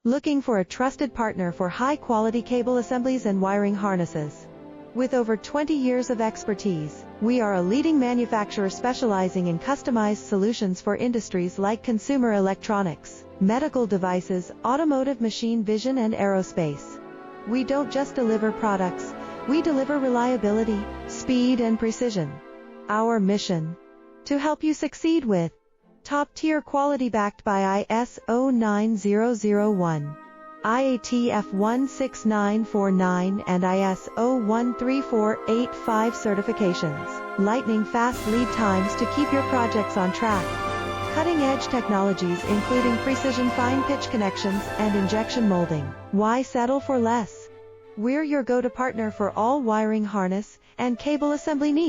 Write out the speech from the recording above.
Looking for a trusted partner for high-quality cable assemblies and wiring harnesses? With over 20 years of expertise, we are a leading manufacturer specializing in customized solutions for industries like consumer electronics, medical devices, automotive machine vision, and aerospace. We don't just deliver products, we deliver reliability, speed, and precision. Our mission: to help you succeed with top-tier quality backed by ISO 9001, IATF 16949 and ISO 13485 certifications. Lightning-fast lead times to keep your projects on track. Cutting-edge technologies including precision fine-pitch connections and injection molding. Why settle for less? We're your go-to partner for all wiring harness and cable assembly needs.